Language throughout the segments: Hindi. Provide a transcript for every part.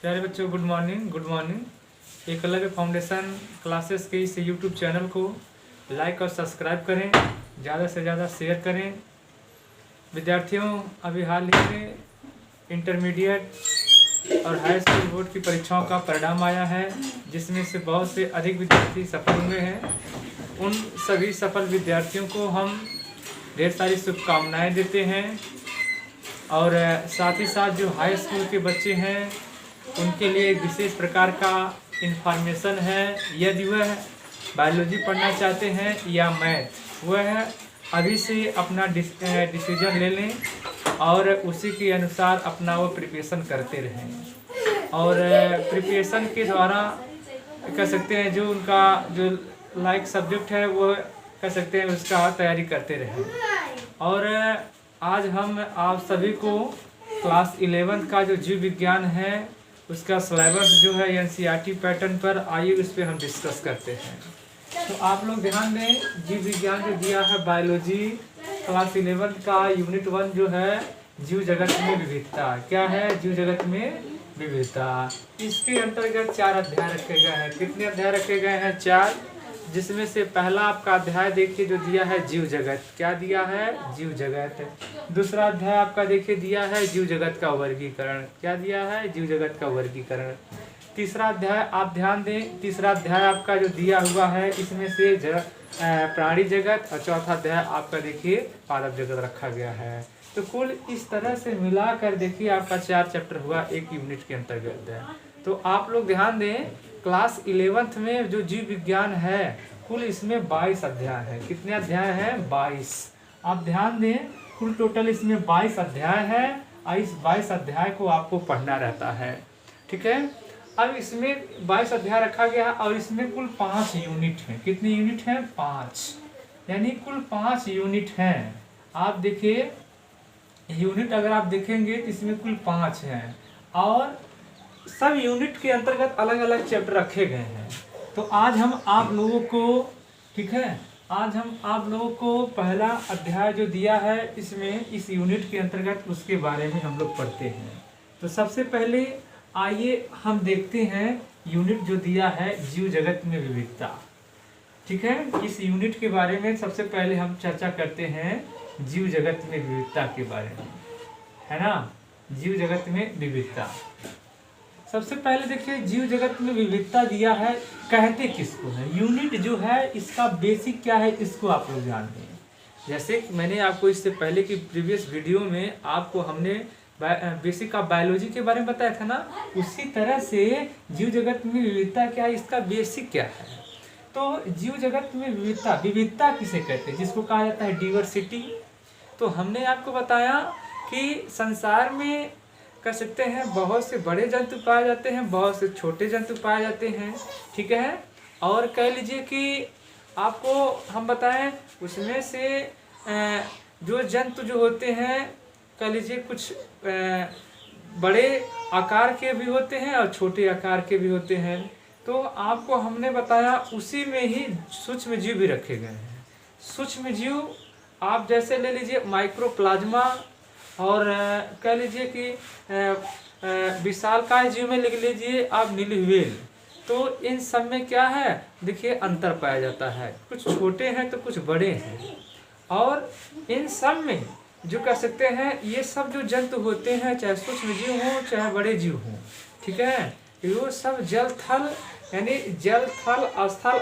प्यारे बच्चों, good morning. Good morning. Eklavya foundation classes के इस यूट्यूब चैनल को लाइक और सब्सक्राइब करें, ज़्यादा से ज़्यादा शेयर करें। विद्यार्थियों, अभी हाल ही में इंटरमीडिएट और हाई स्कूल बोर्ड की परीक्षाओं का परिणाम आया है, जिसमें से बहुत से अधिक विद्यार्थी सफल हुए हैं। उन सभी सफल विद्यार्थियों को हम ढेर सारी शुभकामनाएं देते हैं। और साथ ही साथ जो हाई स्कूल के बच्चे हैं उनके लिए एक विशेष प्रकार का इन्फॉर्मेशन है। यदि वह बायोलॉजी पढ़ना चाहते हैं या मैथ, वह अभी से अपना डिसीजन ले लें और उसी के अनुसार अपना वो प्रिपरेशन करते रहें। और प्रिपरेशन के द्वारा कह सकते हैं जो उनका जो लाइक सब्जेक्ट है वो कह सकते हैं उसका तैयारी करते रहें। और आज हम आप सभी को क्लास 11 का जो जीव विज्ञान है उसका सिलेबस जो है एनसीईआरटी पैटर्न पर, आइए उस पर हम डिस्कस करते हैं। तो आप लोग ध्यान दें, जीव विज्ञान जो दिया है बायोलॉजी क्लास 11 का यूनिट 1 जो है जीव जगत में विविधता। क्या है? जीव जगत में विविधता। इसके अंतर्गत 4 अध्याय रखे गए हैं। कितने अध्याय रखे गए हैं? 4, जिसमें से पहला आपका अध्याय देखिए जो दिया है जीव जगत। क्या दिया है? जीव जगत। दूसरा अध्याय आपका देखिए दिया है जीव जगत का वर्गीकरण। क्या दिया है? जीव जगत का वर्गीकरण। तीसरा अध्याय आप ध्यान दें, तीसरा अध्याय आपका जो दिया हुआ है इसमें से प्राणी जगत, और चौथा अध्याय आपका देखिए पादप जगत रखा गया है। तो कुल इस तरह से मिलाकर देखिए आपका 4 चैप्टर हुआ एक यूनिट के अंतर्गत है। तो आप लोग ध्यान दें, क्लास 11th में जो जीव विज्ञान है कुल इसमें 22 अध्याय है। कितने अध्याय हैं? 22। आप ध्यान दें, कुल टोटल इसमें 22 अध्याय है और इस 22 अध्याय को आपको पढ़ना रहता है। ठीक है। अब इसमें 22 अध्याय रखा गया और इसमें कुल 5 यूनिट हैं। कितने यूनिट हैं? 5, यानी कुल 5 यूनिट हैं। आप देखिए यूनिट अगर आप देखेंगे तो इसमें कुल 5 हैं और सब यूनिट के अंतर्गत अलग अलग चैप्टर रखे गए हैं। तो आज हम आप लोगों को, ठीक है, आज हम आप लोगों को पहला अध्याय जो दिया है इसमें इस यूनिट के अंतर्गत उसके बारे में हम लोग पढ़ते हैं। तो सबसे पहले आइए हम देखते हैं यूनिट जो दिया है जीव जगत में विविधता। ठीक है, इस यूनिट के बारे में सबसे पहले हम चर्चा करते हैं जीव जगत में विविधता के बारे में, है ना। जीव जगत में विविधता, सबसे पहले देखिए जीव जगत में विविधता दिया है, कहते किसको है? यूनिट जो है इसका बेसिक क्या है इसको आप लोग जानते हैं। जैसे मैंने आपको इससे पहले की प्रीवियस वीडियो में आपको हमने बेसिक ऑफ बायोलॉजी के बारे में बताया था ना, उसी तरह से जीव जगत में विविधता क्या है, इसका बेसिक क्या है। तो जीव जगत में विविधता, विविधता किसे कहते हैं? जिसको कहा जाता है डिवर्सिटी। तो हमने आपको बताया कि संसार में कह सकते हैं बहुत से बड़े जंतु पाए जाते हैं, बहुत से छोटे जंतु पाए जाते हैं। ठीक है। और कह लीजिए कि आपको हम बताएं उसमें से जो जंतु जो होते हैं कह लीजिए कुछ बड़े आकार के भी होते हैं और छोटे आकार के भी होते हैं। तो आपको हमने बताया उसी में ही सूक्ष्म जीव भी रखे गए हैं। सूक्ष्म जीव आप जैसे ले लीजिए माइक्रोप्लाज्मा, और कह लीजिए कि विशालकाय जीव में लिख लीजिए आप नीलव्हेल। तो इन सब में क्या है देखिए अंतर पाया जाता है, कुछ छोटे हैं तो कुछ बड़े हैं। और इन सब में जो कह सकते हैं ये सब जो जंतु होते हैं, चाहे सूक्ष्म जीव हो चाहे बड़े जीव हो, ठीक है, ये सब जल थल यानी जल थल स्थल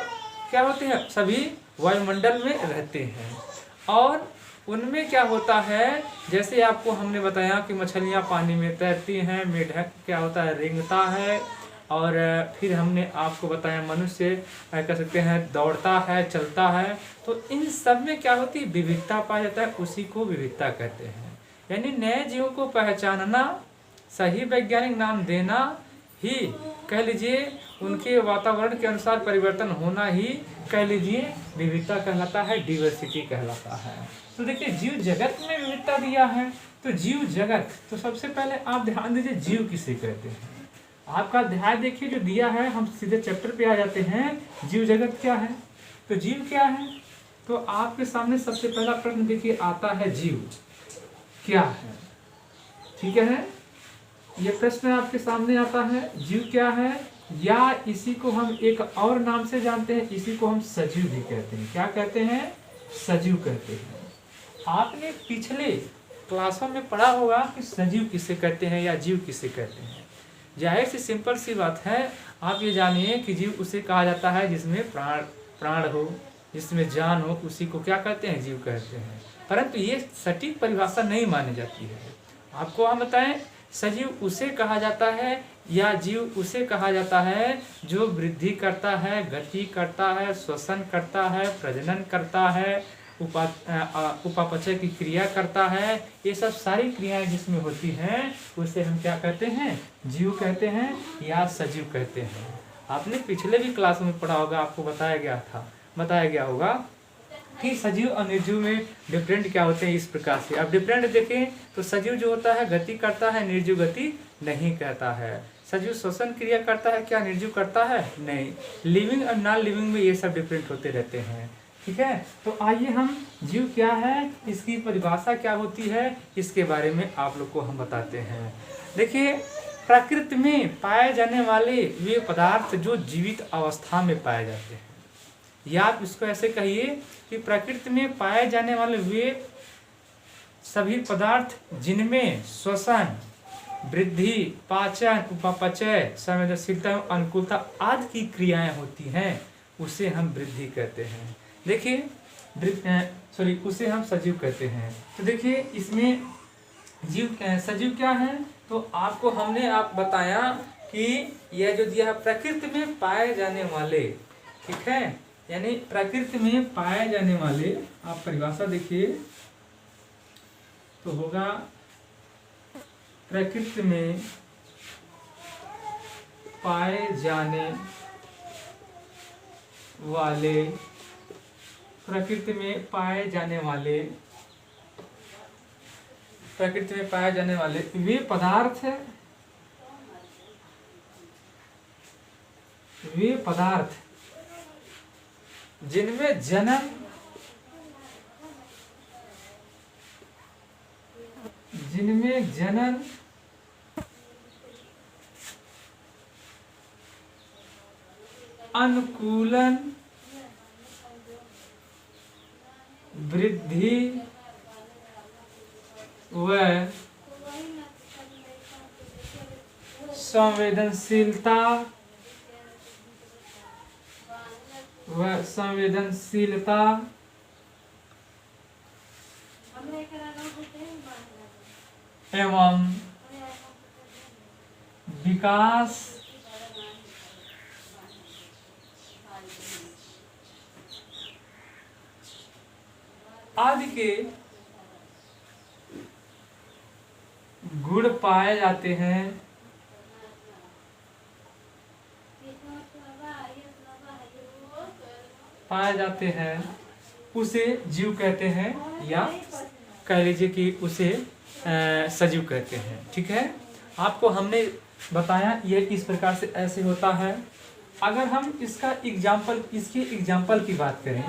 क्या होते हैं, सभी वायुमंडल में रहते हैं। और उनमें क्या होता है, जैसे आपको हमने बताया कि मछलियाँ पानी में तैरती हैं, मेढक क्या होता है रेंगता है, और फिर हमने आपको बताया मनुष्य कह सकते हैं दौड़ता है, चलता है। तो इन सब में क्या होती है विविधता पाया जाता है, उसी को विविधता कहते हैं। यानी नए जीवों को पहचानना, सही वैज्ञानिक नाम देना ही कह लीजिए उनके वातावरण के अनुसार परिवर्तन होना ही कह लीजिए विविधता कहलाता है, डिवर्सिटी कहलाता है। तो देखिए जीव जगत में विविधता दिया है, तो जीव जगत, तो सबसे पहले आप ध्यान दीजिए जीव किसे कहते हैं। आपका अध्याय देखिए जो दिया है, हम सीधे चैप्टर पे आ जाते हैं। जीव जगत क्या है? तो जीव क्या है? तो आपके सामने सबसे पहला प्रश्न देखिए आता है जीव क्या है। ठीक है, ये प्रश्न आपके सामने आता है, जीव क्या है, या इसी को हम एक और नाम से जानते हैं, इसी को हम सजीव भी कहते हैं। क्या कहते हैं? सजीव कहते हैं। आपने पिछले क्लासों में पढ़ा होगा कि सजीव किसे कहते हैं या जीव किसे कहते हैं। जाहिर सी सिंपल सी बात है, आप ये जानिए कि जीव उसे कहा जाता है जिसमें प्राण हो, जिसमें जान हो, उसी को क्या कहते हैं? जीव कहते हैं। परंतु ये सटीक परिभाषा नहीं मानी जाती है। आपको हम बताएं, सजीव उसे कहा जाता है या जीव उसे कहा जाता है जो वृद्धि करता है, गति करता है, श्वसन करता है, प्रजनन करता है, उपापचय की क्रिया करता है। ये सब सारी क्रियाएं जिसमें होती हैं उसे हम क्या कहते हैं? जीव कहते हैं या सजीव कहते हैं। आपने पिछले भी क्लास में पढ़ा होगा, आपको बताया गया होगा कि सजीव और निर्जीव में डिफरेंट क्या होते हैं इस प्रकार से। अब डिफरेंट देखें तो सजीव जो होता है गति करता है, निर्जीव गति नहीं करता है। सजीव श्वसन क्रिया करता है, क्या निर्जीव करता है? नहीं। लिविंग और नॉन लिविंग में ये सब डिफरेंट होते रहते हैं। ठीक है, तो आइए हम जीव क्या है, इसकी परिभाषा क्या होती है, इसके बारे में आप लोग को हम बताते हैं। देखिए, प्रकृति में पाए जाने वाले वे पदार्थ जो जीवित अवस्था में पाए जाते हैं, या आप इसको ऐसे कहिए कि प्रकृति में पाए जाने वाले वे सभी पदार्थ जिनमें श्वसन, वृद्धि, पाचन, उपापचय, संवेदनशीलता एवं अनुकूलता आदि की क्रियाएं होती हैं, उसे हम वृद्धि कहते हैं। देखिए, उसे हम सजीव कहते हैं। तो देखिए, इसमें सजीव क्या है, तो आपको हमने बताया कि यह जो दिया है प्रकृति में पाए जाने वाले, ठीक है, यानी प्रकृति में पाए जाने वाले, आप परिभाषा देखिए तो होगा प्रकृति में पाए जाने वाले, प्रकृति में पाए जाने वाले, प्रकृति में पाए जाने वाले वे पदार्थ जिनमें जनन, अनुकूलन, वृद्धि व संवेदनशीलता एवं विकास आदि के गुण पाए जाते हैं, उसे जीव कहते हैं, या कह लीजिए कि उसे सजीव कहते हैं। ठीक है, आपको हमने बताया ये इस प्रकार से ऐसे होता है। अगर हम इसके एग्जाम्पल की बात करें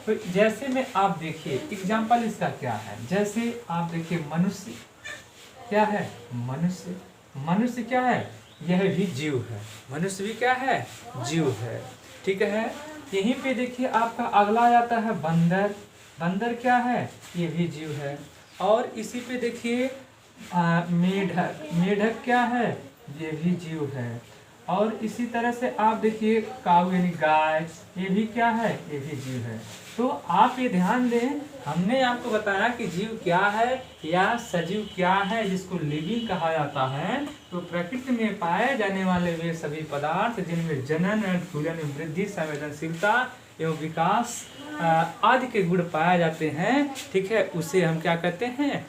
तो जैसे में आप देखिए एग्जाम्पल इसका क्या है। जैसे आप देखिए मनुष्य क्या है, मनुष्य क्या है, यह भी जीव है। मनुष्य भी क्या है, जीव है। ठीक है, यहीं पे देखिए आपका अगला आ जाता है बंदर क्या है, ये भी जीव है। और इसी पे देखिए मेढक क्या है, ये भी जीव है। और इसी तरह से आप देखिए काऊ यानी गाय, ये भी क्या है, ये भी जीव है। तो आप ये ध्यान दें, हमने आपको बताया कि जीव क्या है या सजीव क्या है, जिसको लिविंग कहा जाता है। तो प्रकृति में पाए जाने वाले वे सभी पदार्थ जिनमें जनन, अनुकूलन, वृद्धि, संवेदनशीलता एवं विकास आदि के गुण पाए जाते हैं, ठीक है, उसे हम क्या कहते हैं,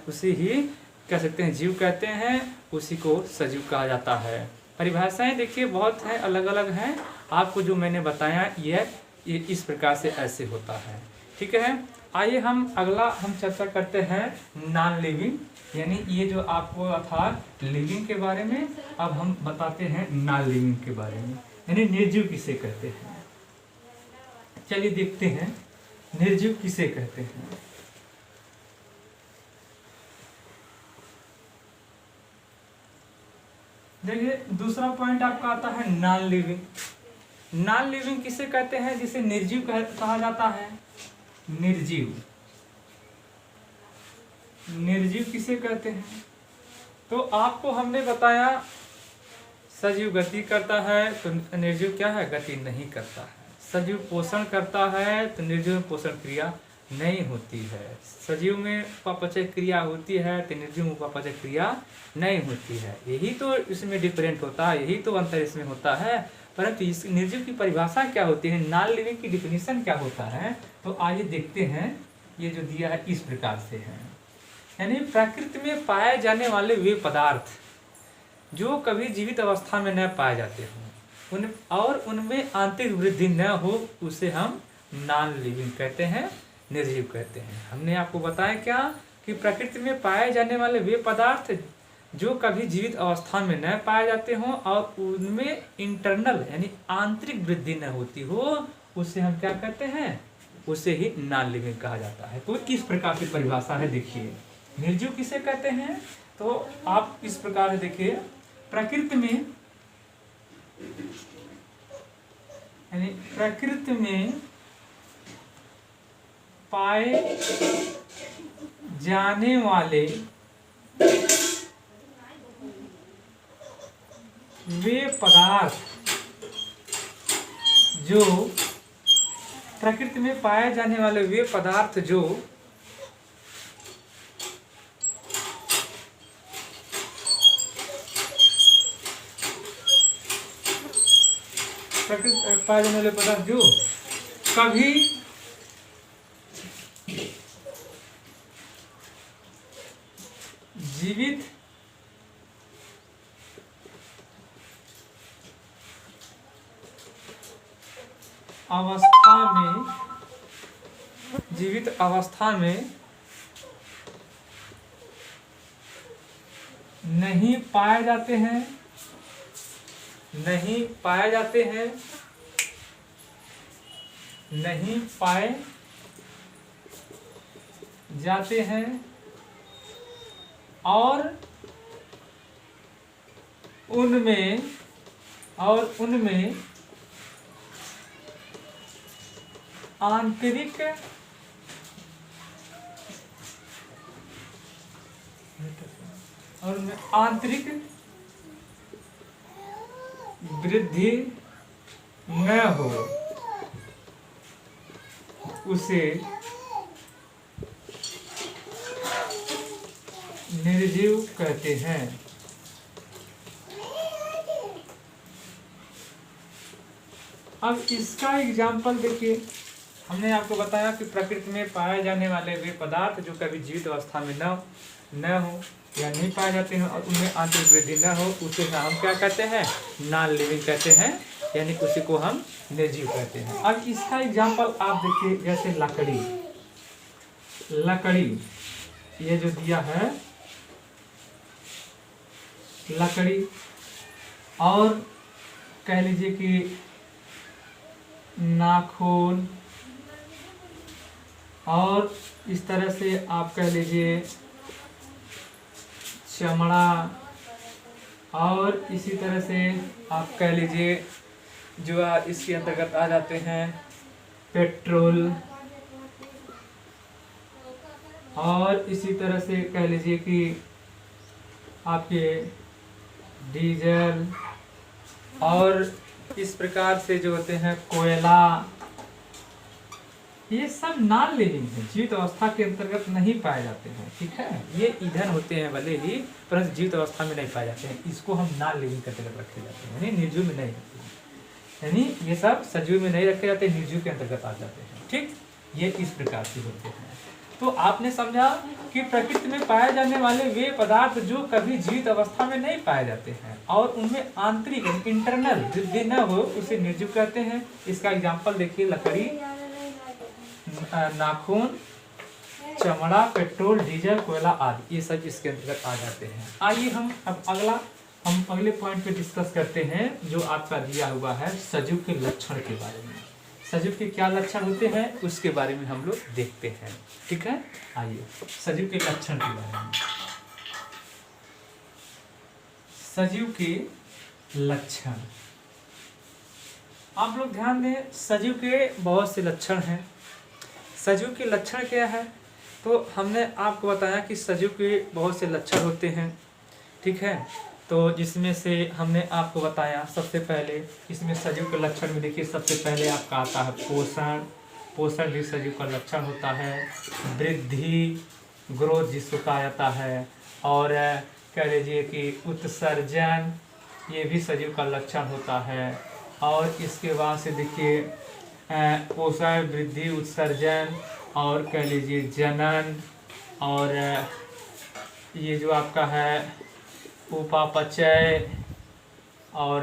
उसे ही कह सकते हैं जीव कहते हैं, उसी को सजीव कहा जाता है। परिभाषाएं देखिए बहुत हैं, अलग अलग हैं। आपको जो मैंने बताया ये इस प्रकार से ऐसे होता है। ठीक है, आइए हम अगला चर्चा करते हैं नॉन लिविंग, यानी ये जो आपको था लिविंग के बारे में, अब हम बताते हैं नॉन लिविंग के बारे में, यानी निर्जीव किसे कहते हैं। चलिए देखते हैं निर्जीव किसे कहते हैं। देखिए दूसरा पॉइंट आपका आता है नॉन लिविंग। नॉन लिविंग किसे कहते हैं? जिसे निर्जीव कहा जाता है। निर्जीव, निर्जीव किसे कहते हैं? तो आपको हमने बताया सजीव गति करता है, तो निर्जीव क्या है? गति नहीं करता है। सजीव पोषण करता है, तो निर्जीव में पोषण क्रिया नहीं होती है। सजीव में उपापचय क्रिया होती है, तो निर्जीव में उपापचय क्रिया नहीं होती है। यही तो इसमें डिफरेंट होता है, यही तो अंतर इसमें होता है। परंतु इस निर्जीव की परिभाषा क्या होती है, नॉन लिविंग की डिफिनीशन क्या होता है, तो आइए देखते हैं। ये जो दिया है इस प्रकार से है, यानी प्रकृति में पाए जाने वाले वे पदार्थ जो कभी जीवित अवस्था में न पाए जाते हों और उनमें आंतरिक वृद्धि न हो, उसे हम नॉन लिविंग कहते हैं, निर्जीव कहते हैं। हमने आपको बताया क्या कि प्रकृति में पाए जाने वाले वे पदार्थ जो कभी जीवित अवस्था में न पाए जाते हों और उनमें इंटरनल यानी आंतरिक वृद्धि न होती हो, उसे हम क्या कहते हैं? उसे ही नॉन लिविंग कहा जाता है। तो किस प्रकार की परिभाषा है देखिए। निर्जीव किसे कहते हैं? तो आप इस प्रकार से देखिए, प्रकृति में यानी प्रकृति में पाए जाने वाले वे पदार्थ जो प्रकृति में पाए जाने वाले वे पदार्थ जो प्रकृति पाए जाने वाले पदार्थ जो कभी जीवित अवस्था में नहीं पाए जाते हैं, नहीं पाए जाते हैं, नहीं पाए जाते हैं और उनमें आंतरिक वृद्धि न हो, उसे निर्जीव कहते हैं। अब इसका एग्जाम्पल देखिए। हमने आपको बताया कि प्रकृति में पाए जाने वाले वे पदार्थ जो कभी जीवित अवस्था में न हो या नहीं पाए जाते हैं और उनमें आंतरिक वृद्धि न हो, उसे हम क्या कहते हैं? नॉन लिविंग कहते हैं, यानी उसी को हम निर्जीव कहते हैं। अब इसका एग्जाम्पल आप देखिए, जैसे लकड़ी ये जो दिया है, लकड़ी, और कह लीजिए कि नाखून, और इस तरह से आप कह लीजिए चमड़ा, और इसी तरह से आप कह लीजिए जो इसके अंतर्गत आ जाते हैं पेट्रोल, और इसी तरह से कह लीजिए कि आपके डीजल, और इस प्रकार से जो होते हैं कोयला, ये सब नॉन लिविंग है, जीवित अवस्था के अंतर्गत नहीं पाए जाते हैं। ठीक है, ये ईंधन होते हैं भले ही, परंतु जीवित अवस्था में नहीं पाए जाते हैं। इसको हम नॉन लिविंग के अंतर्गत रखे जाते हैं, यानी निर्जीव में नहीं रखते हैं, यानी ये सब सजीव में नहीं रखे जाते, निर्जीव के अंतर्गत आ जाते हैं। ठीक, ये इस प्रकार से होते हैं। तो आपने समझा कि प्रकृति में पाए जाने वाले वे पदार्थ जो कभी जीवित अवस्था में नहीं पाए जाते हैं और उनमें आंतरिक इंटरनल वृद्धि न हो, उसे निर्जीव कहते हैं। इसका एग्जाम्पल देखिए, लकड़ी, नाखून, चमड़ा, पेट्रोल, डीजल, कोयला आदि, ये सब इसके अंतर्गत आ जाते हैं। आइए हम अब अगले पॉइंट पे डिस्कस करते हैं, जो आपका दिया हुआ है सजीव के लक्षण के बारे में। सजीव के क्या लक्षण होते हैं उसके बारे में हम लोग देखते हैं। ठीक है, आइए सजीव के लक्षण के बारे में। सजीव के लक्षण। आप लोग ध्यान दें, सजीव के बहुत से लक्षण हैं। सजीव के लक्षण क्या है, तो हमने आपको बताया कि सजीव के बहुत से लक्षण होते हैं, ठीक है। तो जिसमें से हमने आपको बताया, सबसे पहले इसमें सजीव के लक्षण में देखिए, सबसे पहले आपका आता है पोषण। पोषण भी सजीव का लक्षण होता है। वृद्धि, ग्रोथ जिसको कहा जाता है, और कह लीजिए कि उत्सर्जन, ये भी सजीव का लक्षण होता है। और इसके बाद से देखिए पोषण, वृद्धि, उत्सर्जन, और कह लीजिए जनन, और ये जो आपका है उपापचय, और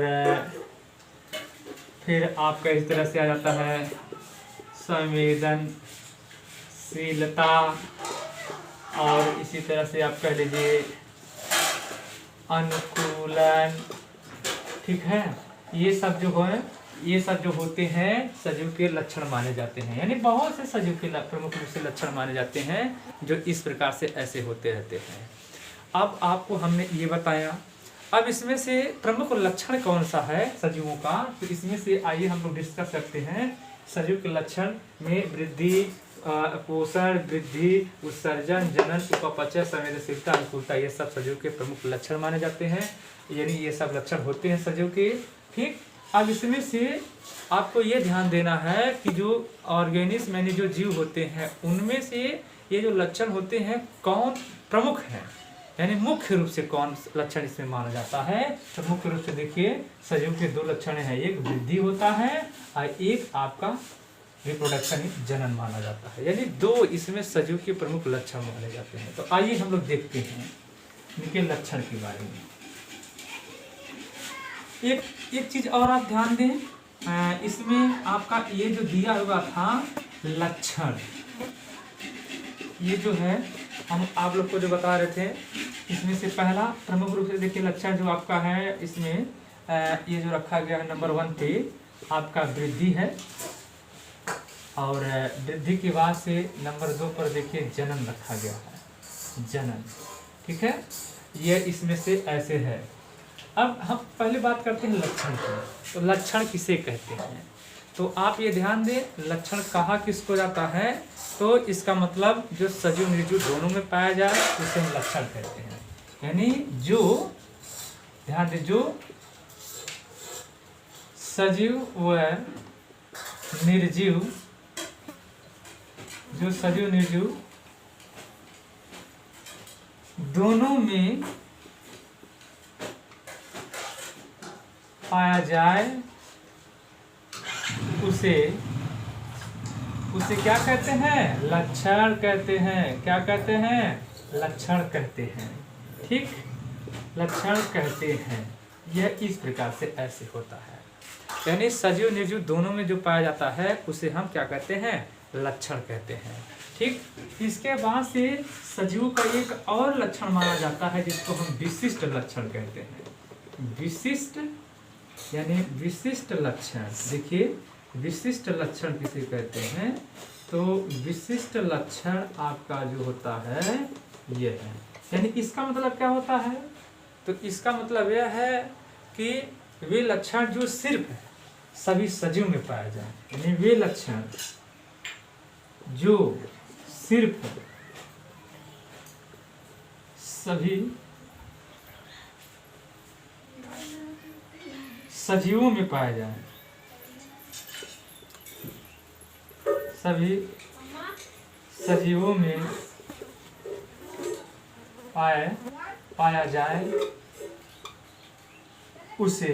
फिर आपका इस तरह से आ जाता है संवेदनशीलता, और इसी तरह से आप कह लीजिए अनुकूलन, ठीक है। ये सब जो होते हैं सजीव के लक्षण माने जाते हैं। यानी बहुत से सजीव के प्रमुख रूप से लक्षण माने जाते हैं जो इस प्रकार से ऐसे होते रहते हैं। अब आपको हमने ये बताया, अब इसमें से प्रमुख लक्षण कौन सा है सजीवों का, तो इसमें से आइए हम लोग डिस्कस करते हैं। सजीव के लक्षण में वृद्धि, पोषण, वृद्धि, उत्सर्जन, जनन, उपापचय, संवेदनशीलता, अनुकूलता, ये सब सजीव के प्रमुख लक्षण माने जाते हैं। यानी ये सब लक्षण होते हैं सजीव के, ठीक। अब इसमें से आपको ये ध्यान देना है कि जो ऑर्गेनिज्म यानी जो जीव होते हैं उनमें से ये जो लक्षण होते हैं कौन प्रमुख हैं, यानी मुख्य रूप से कौन लक्षण इसमें माना जाता है। तो मुख्य रूप से देखिए सजीव के दो लक्षण हैं, एक वृद्धि होता है और एक आपका रिप्रोडक्शन, जनन माना जाता है। यानी दो इसमें सजीव के प्रमुख लक्षण माने जाते हैं। तो आइए हम लोग देखते हैं इनके लक्षण के बारे में। एक चीज और आप ध्यान दें, इसमें आपका ये जो दिया हुआ था लक्षण, ये जो है हम आप लोग को जो बता रहे थे, इसमें से पहला प्रमुख रूप से देखिए लक्षण जो आपका है, इसमें ये जो रखा गया है नंबर 1 पे आपका वृद्धि है, और वृद्धि के बाद से नंबर 2 पर देखिए जनन रखा गया है, जनन, ठीक है। ये इसमें से ऐसे है। अब हम पहले बात करते हैं लक्षण की। तो लक्षण किसे कहते हैं, तो आप ये ध्यान दें, लक्षण कहा किसको जाता है, तो इसका मतलब जो सजीव निर्जीव दोनों में पाया जाए उसे हम लक्षण कहते हैं। यानी जो ध्यान दें, जो सजीव व निर्जीव, जो सजीव निर्जीव दोनों में पाया जाए उसे क्या कहते हैं, लक्षण कहते हैं। क्या कहते हैं, लक्षण कहते हैं, ठीक, लक्षण कहते हैं। यह इस प्रकार से ऐसे होता है। यानी सजीव निर्जीव दोनों में जो पाया जाता है उसे हम क्या कहते हैं, लक्षण कहते हैं, ठीक। इसके बाद से सजीव का एक और लक्षण माना जाता है जिसको हम विशिष्ट लक्षण कहते हैं। विशिष्ट यानी विशिष्ट लक्षण। देखिए विशिष्ट लक्षण किसे कहते हैं, तो विशिष्ट लक्षण आपका जो होता है ये है। यानी इसका मतलब क्या होता है, तो इसका मतलब यह है कि वे लक्षण जो सिर्फ सभी सजीव में पाया जाए, यानी वे लक्षण जो सिर्फ सभी सजीवों में पाया जाए, सभी सजीवों में पाया जाए उसे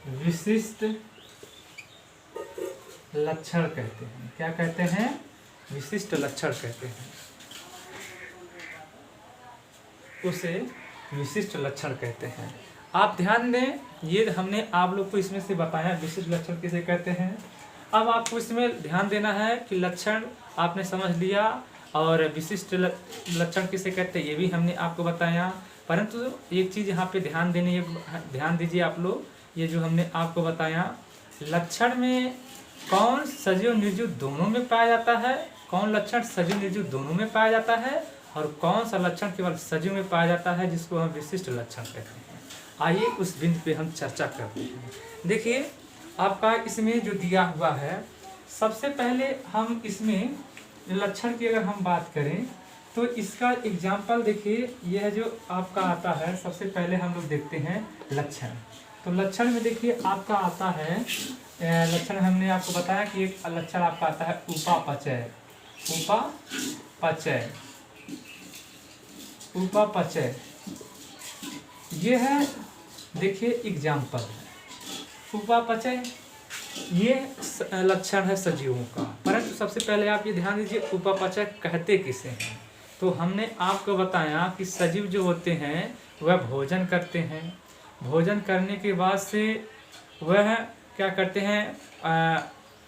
विशिष्ट लक्षण कहते हैं। क्या कहते हैं, विशिष्ट लक्षण कहते हैं, उसे विशिष्ट लक्षण कहते हैं। आप ध्यान दें, ये हमने आप लोग को इसमें से बताया विशिष्ट लक्षण किसे कहते हैं। अब आपको इसमें ध्यान देना है कि लक्षण आपने समझ लिया और विशिष्ट लक्षण किसे कहते हैं ये भी हमने आपको बताया। परंतु एक चीज़ यहाँ पे ध्यान दीजिए आप लोग, ये जो हमने आपको बताया लक्षण में कौन सजीव निर्जीव दोनों में पाया जाता है, कौन लक्षण सजीव निर्जीव दोनों में पाया जाता है और कौन सा लक्षण केवल सजीव में पाया जाता है जिसको हम विशिष्ट लक्षण कहते हैं। आइए उस बिंदु पे हम चर्चा करते हैं। देखिए आपका इसमें जो दिया हुआ है, सबसे पहले हम इसमें लक्षण की अगर हम बात करें तो इसका एग्जाम्पल देखिए, यह जो आपका आता है, सबसे पहले हम लोग देखते हैं लक्षण। तो लक्षण में देखिए आपका आता है लक्षण, हमने आपको बताया कि एक लक्षण आपका आता है उपापचय। उपापचय, उपापचय ये है, देखिए एग्जाम्पल है उपापचय, ये लक्षण है सजीवों का। परंतु सबसे पहले आप ये ध्यान दीजिए उपापचय कहते किसे हैं। तो हमने आपको बताया कि सजीव जो होते हैं वह भोजन करते हैं, भोजन करने के बाद से वह क्या करते हैं,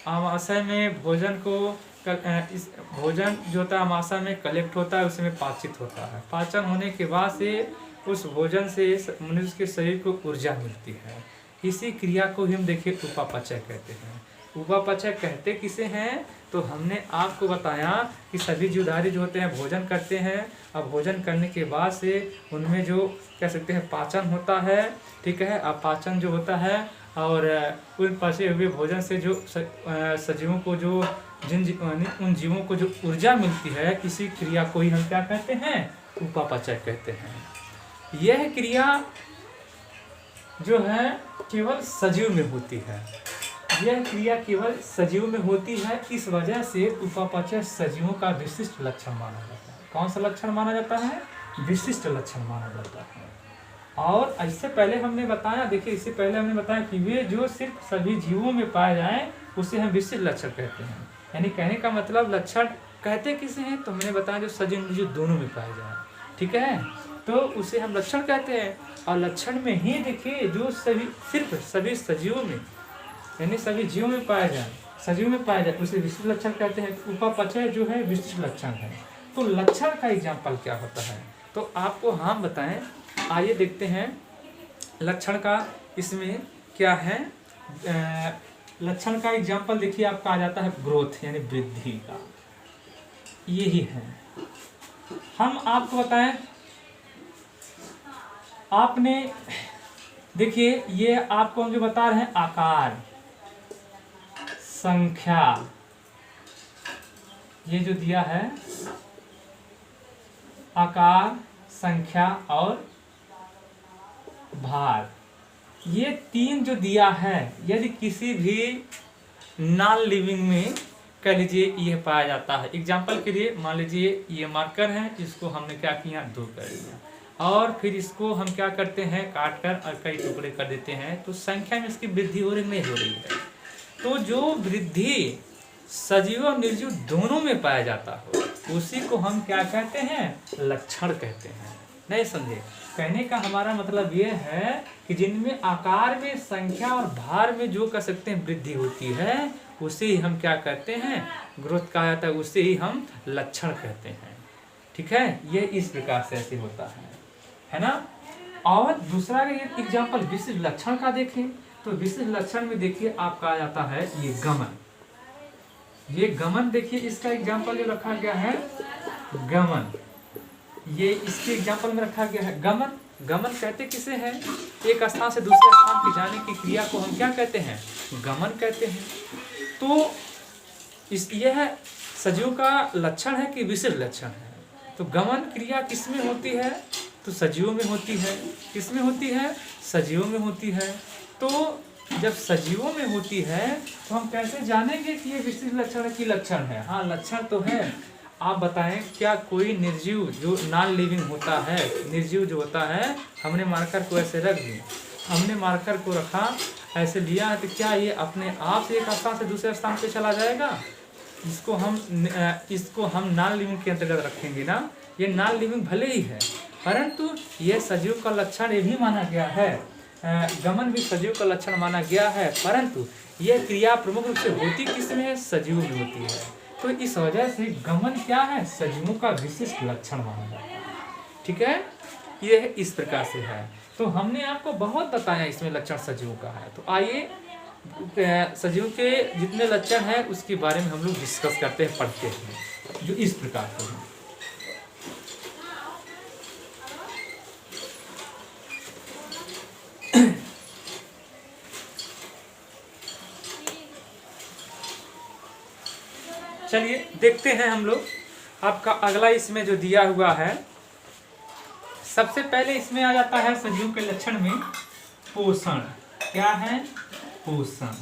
आमाशय में भोजन को इस भोजन जो होता है आमाशय में कलेक्ट होता है, उसमें पाचित होता है। पाचन होने के बाद से उस भोजन से मनुष्य के शरीर को ऊर्जा मिलती है। इसी क्रिया को हम देखिए उपापचय कहते हैं। उपापचय कहते किसे हैं, तो हमने आपको बताया कि सभी जीवधारी जो होते हैं भोजन करते हैं, अब भोजन करने के बाद से उनमें जो कह सकते हैं पाचन होता है, ठीक है। अब पाचन जो होता है और उन पचे हुए भोजन से जो सजीवों को जो उन जीवों को जो ऊर्जा मिलती है, इसी क्रिया को ही हम क्या कहते हैं, उपापचय कहते हैं। यह क्रिया जो है केवल सजीव में होती है, यह क्रिया केवल सजीव में होती है। इस वजह से उपापचय सजीवों का विशिष्ट लक्षण माना जाता है। कौन सा लक्षण माना जाता है, विशिष्ट लक्षण माना जाता है। और इससे पहले हमने बताया, देखिए इससे पहले हमने बताया कि वे जो सिर्फ सभी जीवों में पाए जाएं उसे हम विशिष्ट लक्षण कहते हैं। यानी कहने का मतलब लक्षण कहते किसे हैं, तो हमने बताया जो सजीव जो दोनों में पाए जाए, ठीक है, तो उसे हम लक्षण कहते हैं। और लक्षण में ही देखिए जो सिर्फ सभी सजीवों में यानी सभी जीवों में पाया जाए, सजीव में पाया जाए, उसे विशिष्ट लक्षण कहते हैं। उपापचय जो है विशिष्ट लक्षण है। तो लक्षण का एग्जाम्पल क्या होता है, तो आपको हम बताएं, आइए देखते हैं लक्षण का इसमें क्या है। लक्षण का एग्जाम्पल देखिए आपका आ जाता है ग्रोथ यानी वृद्धि का, यही है। हम आपको बताएं, आपने देखिए ये आपको हम जो बता रहे हैं आकार, संख्या, ये जो दिया है आकार, संख्या और भार, ये तीन जो दिया है, यदि किसी भी नॉन लिविंग में कह लीजिए ये पाया जाता है। एग्जाम्पल के लिए मान लीजिए ये मार्कर है, इसको हमने क्या किया, दो कर दिया, और फिर इसको हम क्या करते हैं, काट कर और कई टुकड़े कर देते हैं, तो संख्या में इसकी वृद्धि हो रही नहीं हो रही है। तो जो वृद्धि सजीव और निर्जीव दोनों में पाया जाता हो, उसी को हम क्या कहते हैं, लक्षण कहते हैं। नहीं समझे, कहने का हमारा मतलब ये है कि जिनमें आकार में, संख्या और भार में जो कह सकते हैं वृद्धि होती है, उसे ही हम क्या कहते हैं, ग्रोथ कहा जाता है, उसे ही हम लक्षण कहते हैं। ठीक है, ये इस प्रकार से ऐसे होता है ना। और दूसरा ये एग्जाम्पल विशिष्ट लक्षण का देखें, तो विशिष्ट लक्षण में देखिए आपका आ जाता है ये गमन। ये गमन देखिए इसका एग्जाम्पल जो रखा गया है गमन, ये इसके एग्जाम्पल में रखा गया है गमन। गमन कहते किसे हैं, एक स्थान से दूसरे स्थान पे जाने की क्रिया को हम क्या कहते हैं, गमन कहते हैं। तो यह सजीव का लक्षण है कि विशिष्ट लक्षण है। तो गमन क्रिया किसमें होती है, तो सजीवों में होती है। किसमें होती है, सजीवों में होती है। तो जब सजीवों में होती है तो हम कैसे जानेंगे कि ये विशिष्ट लक्षण की लक्षण है। हाँ, लक्षण तो है। आप बताएं, क्या कोई निर्जीव जो नॉन लिविंग होता है, निर्जीव जो होता है, हमने मार्कर को ऐसे रख दिया, हमने मार्कर को रखा ऐसे लिया है, तो क्या ये अपने आप से एक स्थान से दूसरे स्थान पे चला जाएगा? इसको हम नॉन लिविंग के अंतर्गत रखेंगे ना। ये नॉन लिविंग भले ही है, परंतु ये सजीव का लक्षण ये भी माना गया है। गमन भी सजीव का लक्षण माना गया है, परंतु यह क्रिया प्रमुख रूप से होती किसमें है, सजीव में होती है। तो इस वजह से गमन क्या है, सजीवों का विशिष्ट लक्षण माना जाता है। ठीक है, ये इस प्रकार से है। तो हमने आपको बहुत बताया इसमें लक्षण सजीवों का है। तो आइए सजीव के जितने लक्षण हैं उसके बारे में हम लोग डिस्कस करते हैं, पढ़ते हैं, जो इस प्रकार से हैं। चलिए देखते हैं हम लोग। आपका अगला इसमें जो दिया हुआ है, सबसे पहले इसमें आ जाता है सजीव के लक्षण में पोषण। क्या है? पोषण।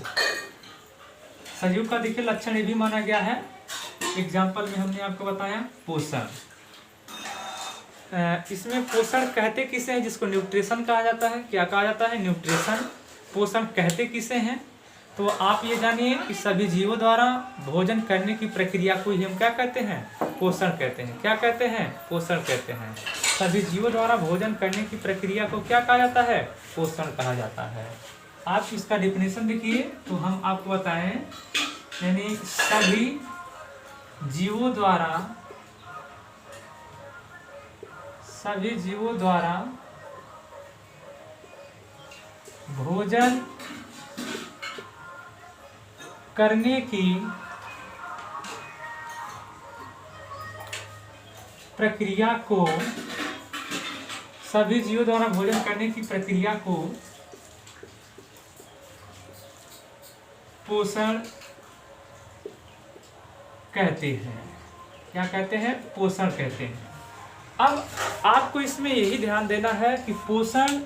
सजीव का देखिए लक्षण ये भी माना गया है, एग्जाम्पल में हमने आपको बताया पोषण। इसमें पोषण कहते किसे हैं? जिसको न्यूट्रिशन कहा जाता है। क्या कहा जाता है? न्यूट्रिशन। पोषण कहते किसे हैं? तो आप ये जानिए कि सभी जीवों द्वारा भोजन करने की प्रक्रिया को ही हम क्या कहते हैं? पोषण कहते हैं। क्या कहते हैं? पोषण कहते हैं। सभी जीवों द्वारा भोजन करने की प्रक्रिया को क्या कहा जाता है? पोषण कहा जाता है। आप इसका डेफिनेशन देखिए तो हम आपको बताएं, यानी सभी जीवों द्वारा भोजन करने की प्रक्रिया को, सभी जीवों द्वारा भोजन करने की प्रक्रिया को पोषण कहते हैं। क्या कहते हैं? पोषण कहते हैं। अब आपको इसमें यही ध्यान देना है कि पोषण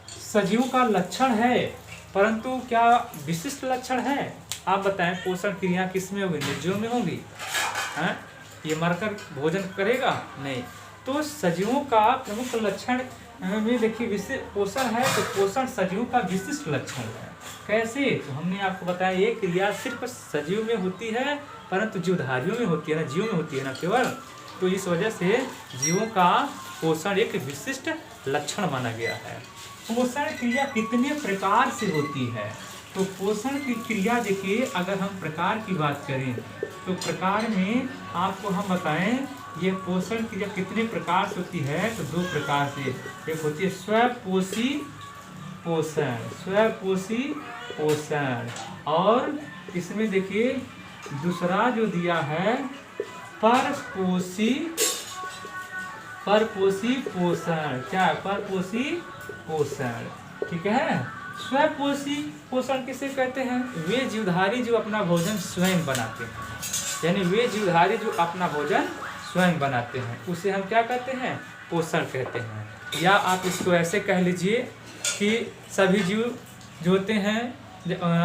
सजीव का लक्षण है, परंतु क्या विशिष्ट लक्षण है? आप बताएं, पोषण क्रिया किसमें होगी? निर्जीव में होगी? हैं? ये मरकर भोजन करेगा? नहीं। तो सजीवों का प्रमुख लक्षण में देखिए विशिष्ट पोषण है, तो पोषण सजीवों का विशिष्ट लक्षण है। कैसे? तो हमने आपको बताया ये क्रिया सिर्फ सजीव में होती है, परंतु जीवधारियों में होती है ना, जीव में होती है ना केवल। तो इस वजह से जीवों का पोषण एक विशिष्ट लक्षण माना गया है। पोषण क्रिया कितने प्रकार से होती है? तो पोषण की क्रिया देखिए, अगर हम प्रकार की बात करें तो प्रकार में आपको हम बताएं ये पोषण क्रिया कितने प्रकार से होती है। तो 2 प्रकार से। एक होती है स्वपोषी पोषण, स्वपोषी पोषण, और इसमें देखिए दूसरा जो दिया है परपोषी पोषण। क्या? परपोषी पोषण। ठीक है। स्वपोषी पोषण किसे कहते हैं? वे जीवधारी जो अपना भोजन स्वयं बनाते हैं, यानी वे जीवधारी जो अपना भोजन स्वयं बनाते हैं, उसे हम क्या कहते हैं? पोषण कहते हैं। या आप इसको ऐसे कह लीजिए कि सभी जीव जो होते हैं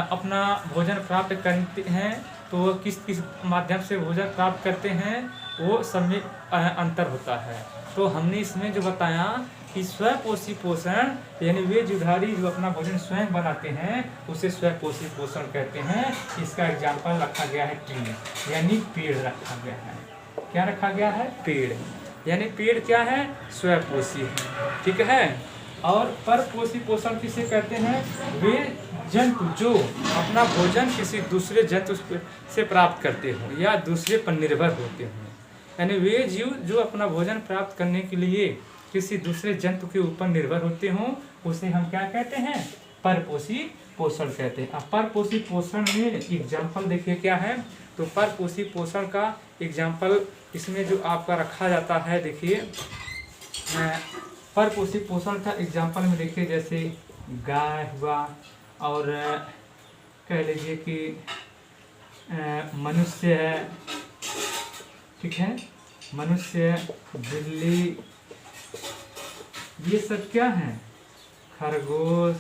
अपना भोजन प्राप्त करते हैं, तो वो किस माध्यम से भोजन प्राप्त करते हैं, वो सब में अंतर होता है। तो हमने इसमें जो बताया कि स्वपोषी पोषण, यानी वे जीवधारी जो अपना भोजन स्वयं बनाते हैं, उसे स्वपोषी पोषण कहते हैं। इसका एग्जाम्पल रखा गया है ट्री, यानी पेड़ रखा गया है। क्या रखा गया है? पेड़। यानी पेड़ क्या है? स्वपोषी है। ठीक है। और परपोषी पोषण किसे कहते हैं? वे जंतु जो अपना भोजन किसी दूसरे जंतु से प्राप्त करते हो या दूसरे पर निर्भर होते हो, यानी वे जीव जो अपना भोजन प्राप्त करने के लिए किसी दूसरे जंतु के ऊपर निर्भर होते हों, उसे हम क्या कहते हैं? परपोषी पोषण कहते हैं। अब परपोषी पोषण में एग्जाम्पल देखिए क्या है। तो परपोषी पोषण का एग्जाम्पल इसमें जो आपका रखा जाता है, देखिए परपोषी पोषण का एग्जाम्पल में देखिए जैसे गाय हुआ, और कह लीजिए कि मनुष्य है। ठीक है। मनुष्य, बिल्ली, ये सब क्या हैं? खरगोश,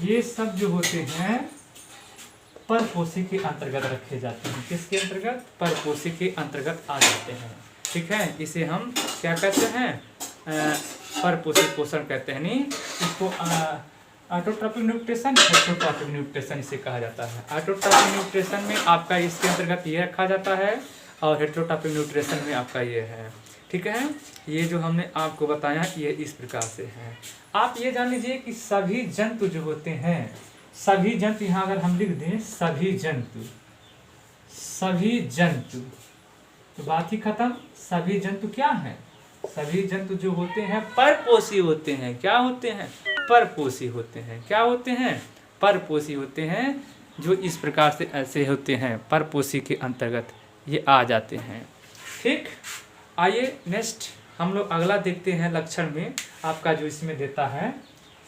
ये सब जो होते हैं परपोषी के अंतर्गत रखे जाते हैं। किसके अंतर्गत? परपोषी के अंतर्गत आ जाते हैं। ठीक है। इसे हम क्या कहते हैं? परपोषी पोषण कहते हैं। नहीं, इसको ऑटोट्रॉपिक न्यूट्रिशन, हेटेरोट्रॉपिक न्यूट्रिशन इसे कहा जाता है। ऑटोट्रॉपिक न्यूट्रिशन में आपका इसके अंतर्गत ये रखा जाता है, और हेटेरोट्रॉपिक न्यूट्रिशन में आपका ये है। ठीक है। ये जो हमने आपको बताया ये इस प्रकार से है। आप ये जान लीजिए कि सभी जंतु जो होते हैं, सभी जंतु, यहाँ अगर हम लिख दें सभी जंतु, सभी जंतु, तो बात ही खत्म। सभी जंतु क्या है? सभी जंतु जो होते हैं परपोषी होते हैं। क्या होते हैं? परपोषी होते हैं। क्या होते हैं? परपोषी होते हैं, जो इस प्रकार से ऐसे होते हैं, परपोषी के अंतर्गत ये आ जाते हैं। ठीक। आइए नेक्स्ट हम लोग अगला देखते हैं लक्षण में आपका जो इसमें देता है।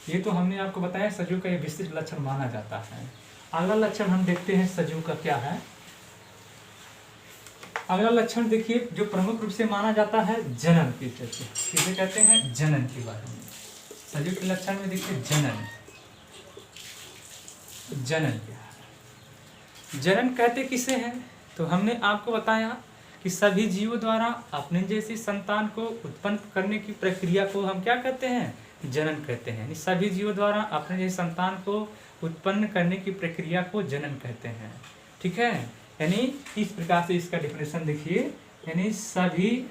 ये तो हमने आपको बताया सजीव का ये विशिष्ट लक्षण माना जाता है। अगला लक्षण हम देखते हैं सजीव का क्या है। अगला लक्षण देखिए जो प्रमुख रूप से माना जाता है जनन की चर्चा, किसे कहते हैं, जनन के बारे में। सजीव के लक्षण में देखिए जनन। जनन क्या है? जनन कहते किसे हैं? तो हमने आपको बताया कि सभी जीवों द्वारा अपने जैसी संतान को उत्पन्न करने की प्रक्रिया को हम क्या कहते हैं, जनन कहते हैं। यानी सभी जीवों द्वारा अपने जैसी संतान को उत्पन्न करने की प्रक्रिया को जनन कहते हैं। ठीक है, यानी इस प्रकार से इसका डेफिनेशन देखिए, यानी सभी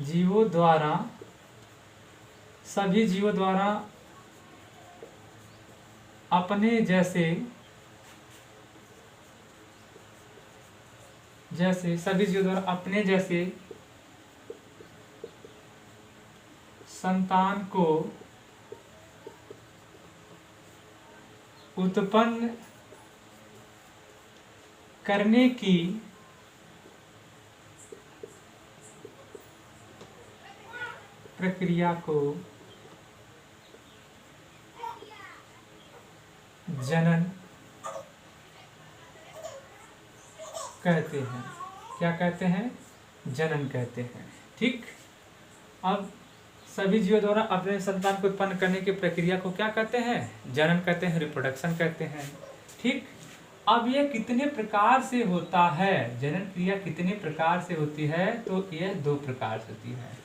जीवों द्वारा अपने सभी जीवों द्वारा अपने जैसे संतान को उत्पन्न करने की प्रक्रिया को जनन कहते हैं। क्या कहते हैं, जनन कहते हैं। ठीक, अब सभी जीवों द्वारा अपने संतान को उत्पन्न करने की प्रक्रिया को क्या कहते हैं, जनन कहते हैं, रिप्रोडक्शन कहते हैं। ठीक, अब यह कितने प्रकार से होता है, जनन क्रिया कितने प्रकार से होती है, तो यह 2 प्रकार से होती है।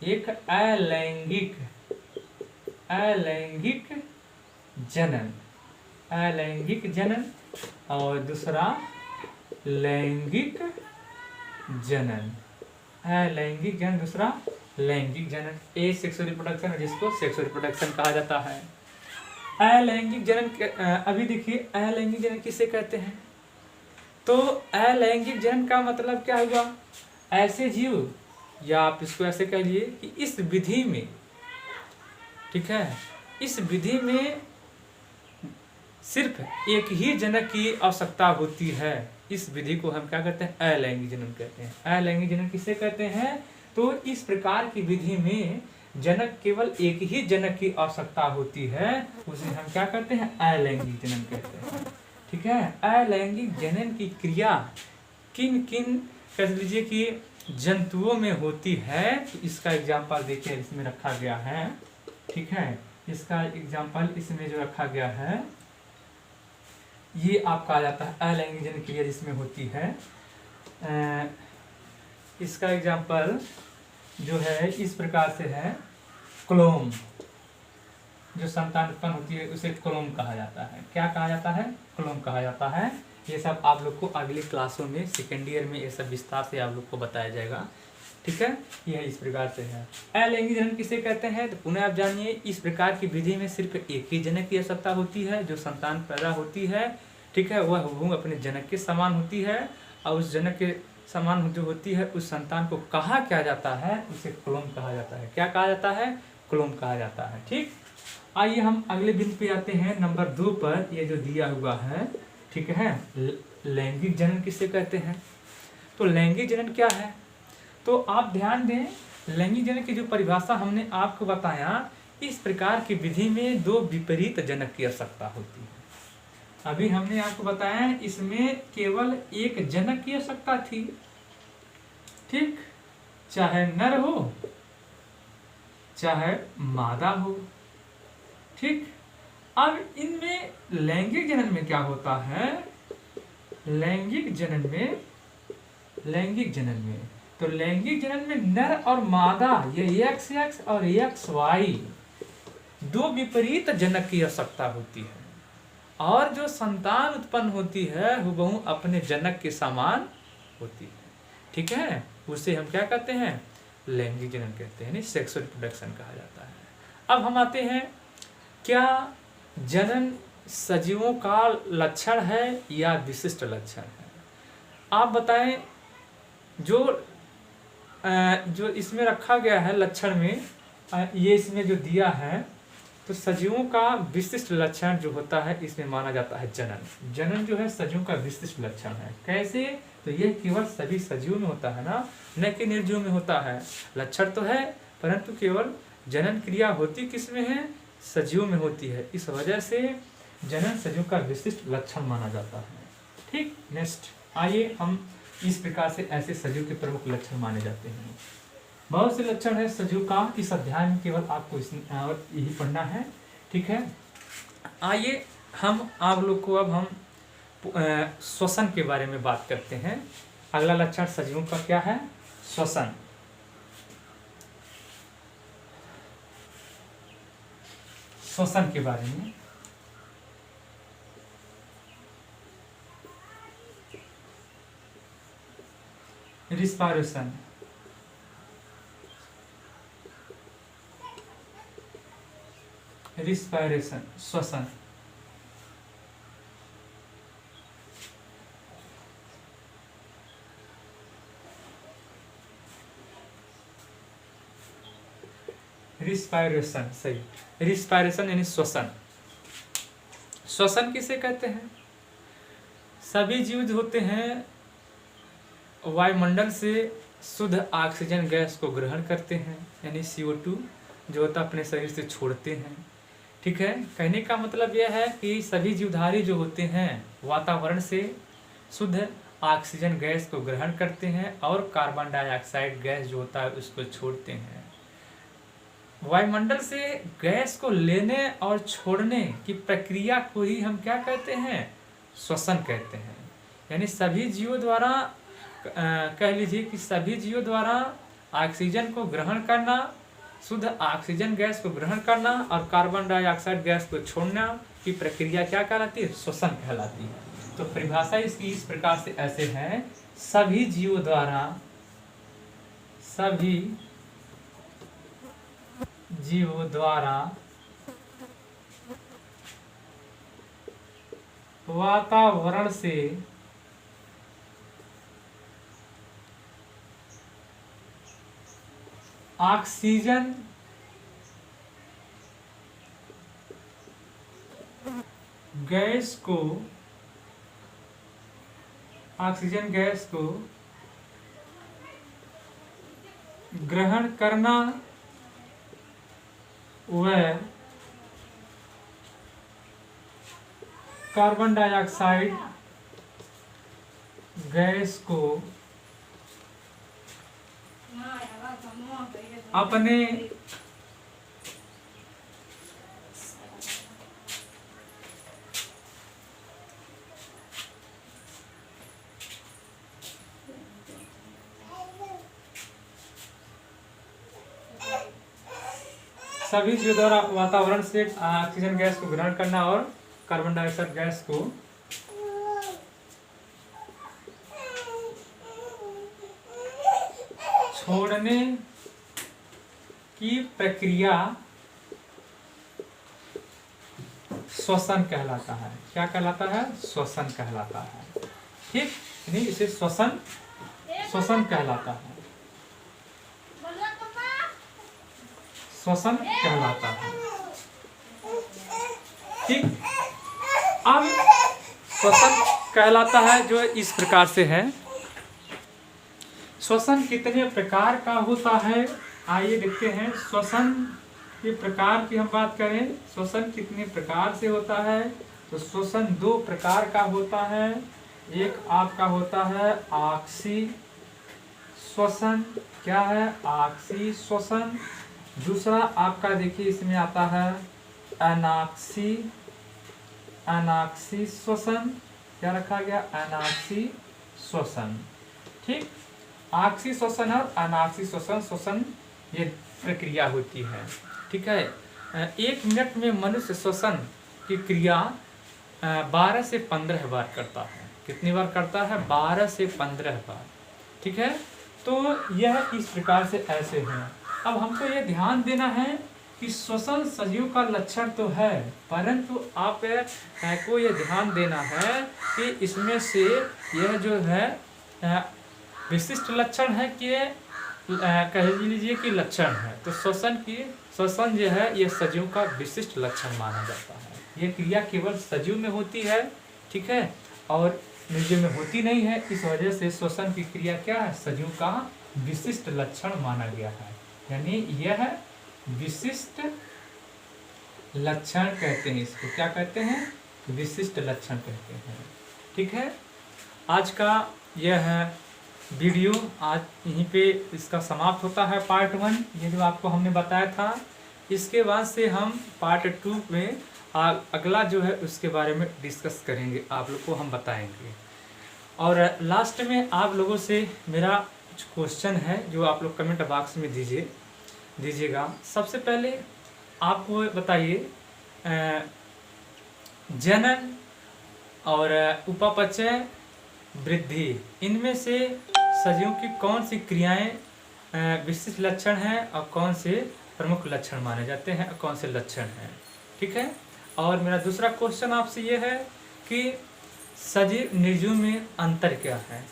एक अलैंगिक जनन और दूसरा लैंगिक जनन। अलैंगिक जनन, दूसरा लैंगिक जनन। ए सेक्सुअल रिप्रोडक्शन है जिसको सेक्सुअल रिप्रोडक्शन कहा जाता है। अलैंगिक जनन अभी देखिए अलैंगिक जनन किसे कहते हैं, तो अलैंगिक जनन का मतलब क्या हुआ, ऐसे जीव, या आप इसको ऐसे कहिए कि इस विधि में, ठीक है, इस विधि में सिर्फ एक ही जनक की आवश्यकता होती है। इस विधि को हम क्या कहते हैं, अलैंगिक जनन कहते हैं। अलैंगिक जनन किसे कहते हैं, तो इस प्रकार की विधि में जनक केवल एक ही जनक की आवश्यकता होती है, उसे हम क्या कहते हैं, अलैंगिक जनन कहते हैं। ठीक है, अलैंगिक जनन की क्रिया किन किन कह लीजिए कि जंतुओं में होती है, तो इसका एग्जाम्पल देखिए इसमें रखा गया है। ठीक है, इसका एग्जाम्पल इसमें जो रखा गया है ये आपका आ जाता है अलैंगिक जनन क्रिया जिसमें होती है। इसका एग्जाम्पल जो है इस प्रकार से है, क्लोम, जो संतान उत्पन्न होती है उसे क्लोम कहा जाता है। क्या कहा जाता है, क्लोम कहा जाता है। ये सब आप लोग को अगली क्लासों में सेकेंड ईयर में ये सब विस्तार से आप लोग को बताया जाएगा। ठीक है, यह इस प्रकार से है। अलैंगिक जनन किसे कहते हैं, तो पुनः आप जानिए, इस प्रकार की विधि में सिर्फ एक ही जनक की आवश्यकता होती है। जो संतान पैदा होती है, ठीक है, वह हुबहू अपने जनक के समान होती है, और उस जनक के समान जो होती है उस संतान को कहा क्या जाता है, उसे क्लोन कहा जाता है। क्या कहा जाता है, क्लोन कहा जाता है। ठीक, आइए हम अगले बिंदु पे आते हैं, नंबर 2 पर। ये जो दिया हुआ है, ठीक है, लैंगिक जनन किसे कहते हैं। तो लैंगिक जनन क्या है, तो आप ध्यान दें, लैंगिक जनन की जो परिभाषा हमने आपको बताया, इस प्रकार की विधि में 2 विपरीत जनक की आवश्यकता होती है। अभी हमने आपको बताया इसमें केवल एक जनक की आवश्यकता थी। ठीक, चाहे नर हो चाहे मादा हो। ठीक, अब इनमें लैंगिक जनन में क्या होता है, लैंगिक जनन में तो लैंगिक जनन में नर और मादा, ये XX और XY 2 विपरीत जनक की आवश्यकता होती है, और जो संतान उत्पन्न होती है हुबहू अपने जनक के समान होती है। ठीक है, उसे हम क्या कहते हैं, लैंगिक जनन कहते हैं, सेक्सुअल रिप्रोडक्शन कहा जाता है। अब हम आते हैं, क्या जनन सजीवों का लक्षण है या विशिष्ट लक्षण है। आप बताएं, जो इसमें रखा गया है लक्षण में, ये इसमें जो दिया है, तो सजीवों का विशिष्ट लक्षण जो होता है इसमें माना जाता है जनन। जनन जो है सजीवों का विशिष्ट लक्षण है। कैसे, तो यह केवल सभी सजीवों में होता है ना, न कि निर्जीव में होता है। लक्षण तो है परंतु केवल जनन क्रिया होती किस में है, सजीव में होती है, इस वजह से जनन सजीव का विशिष्ट लक्षण माना जाता है। ठीक, नेक्स्ट आइए हम इस प्रकार से ऐसे सजीव के प्रमुख लक्षण माने जाते हैं। बहुत से लक्षण है सजीव का, इस अध्याय में केवल आपको यही पढ़ना है। ठीक है, आइए हम आप लोग को अब हम श्वसन के बारे में बात करते हैं। अगला लक्षण सजीवों का क्या है? श्वसन। श्वसन के बारे में रिस्पायरेशन, रिस्पायरेशन श्वसन। रिस्पायरेशन, सही, रिस्पायरेशन यानी श्वसन। श्वसन किसे कहते हैं? सभी जीव होते हैं वायुमंडल से शुद्ध ऑक्सीजन गैस को ग्रहण करते हैं, यानी CO2 जो होता है अपने शरीर से छोड़ते हैं। ठीक है, कहने का मतलब यह है कि सभी जीवधारी जो होते हैं वातावरण से शुद्ध ऑक्सीजन गैस को ग्रहण करते हैं और कार्बन डाइऑक्साइड गैस जो होता है उसको छोड़ते हैं। वायुमंडल से गैस को लेने और छोड़ने की प्रक्रिया को ही हम क्या कहते हैं? श्वसन कहते हैं। यानी सभी जीवों द्वारा कह लीजिए कि सभी जीवों द्वारा ऑक्सीजन को ग्रहण करना, शुद्ध ऑक्सीजन गैस को ग्रहण करना और कार्बन डाइऑक्साइड गैस को छोड़ना की प्रक्रिया क्या कहलाती है? श्वसन कहलाती है। तो परिभाषा इसकी इस प्रकार से ऐसे है, सभी जीवों द्वारा, सभी जीवों द्वारा वातावरण से ऑक्सीजन गैस को, ऑक्सीजन गैस को ग्रहण करना व कार्बन डाइऑक्साइड गैस को अपने सभी जीवों द्वारा वातावरण से ऑक्सीजन गैस को ग्रहण करना और कार्बन डाइऑक्साइड गैस को छोड़ने की प्रक्रिया श्वसन कहलाता है। क्या कहलाता है? श्वसन कहलाता है। ठीक, नहीं, इसे श्वसन, श्वसन कहलाता है, श्वसन कहलाता है। ठीक, अब श्वसन कहलाता है जो इस प्रकार से है। श्वसन कितने प्रकार का होता है? आइए देखते हैं। श्वसन के प्रकार की हम बात करें, श्वसन कितने प्रकार से होता है? तो श्वसन 2 प्रकार का होता है। एक आपका होता है ऑक्सी श्वसन। क्या है? ऑक्सी श्वसन। दूसरा आपका देखिए इसमें आता है अनाक्सी, अनाक्सी श्वसन। क्या रखा गया? अनाक्सी श्वसन। ठीक, ऑक्सी श्वसन और अनाक्सी श्वसन, श्वसन ये प्रक्रिया होती है। ठीक है, 1 मिनट में मनुष्य श्वसन की क्रिया 12 से 15 बार करता है। कितनी बार करता है? 12 से 15 बार। ठीक है, तो यह इस प्रकार से ऐसे है। अब हमको ये ध्यान देना है कि श्वसन सजीव का लक्षण तो है, परंतु आप को ये ध्यान देना है कि इसमें से यह जो है विशिष्ट लक्षण है कि कह लीजिए कि लक्षण है। तो श्वसन जो है ये सजीव का विशिष्ट लक्षण माना जाता है। ये क्रिया केवल सजीव में होती है। ठीक है, और निर्जीव में होती नहीं है। इस वजह से श्वसन की क्रिया क्या है? सजीव का विशिष्ट लक्षण माना गया है। यानी यह विशिष्ट लक्षण कहते हैं इसको, क्या कहते हैं? विशिष्ट लक्षण कहते हैं। ठीक है, आज का यह वीडियो आज यहीं पे इसका समाप्त होता है। पार्ट 1 ये जो आपको हमने बताया था, इसके बाद से हम पार्ट 2 में अगला जो है उसके बारे में डिस्कस करेंगे, आप लोग को हम बताएंगे। और लास्ट में आप लोगों से मेरा कुछ क्वेश्चन है जो आप लोग कमेंट बॉक्स में दीजिएगा। सबसे पहले आप बताइए, जनन और उपापचय वृद्धि, इनमें से सजीवों की कौन सी क्रियाएं विशिष्ट लक्षण हैं और कौन से प्रमुख लक्षण माने जाते हैं और कौन से लक्षण हैं? ठीक है। और मेरा दूसरा क्वेश्चन आपसे ये है कि सजीव निर्जीव में अंतर क्या है?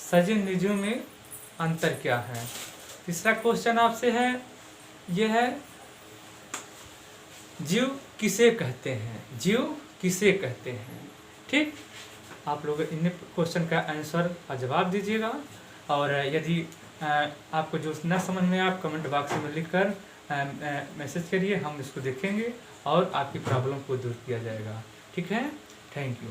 सजीव निर्जीव में अंतर क्या है? तीसरा क्वेश्चन आपसे है ये है, जीव किसे कहते हैं? जीव किसे कहते हैं? ठीक, आप लोग इन क्वेश्चन का आंसर और जवाब दीजिएगा। और यदि आपको जो न समझ में आप कमेंट बॉक्स में लिखकर मैसेज करिए, हम इसको देखेंगे और आपकी प्रॉब्लम को दूर किया जाएगा। ठीक है, थैंक यू।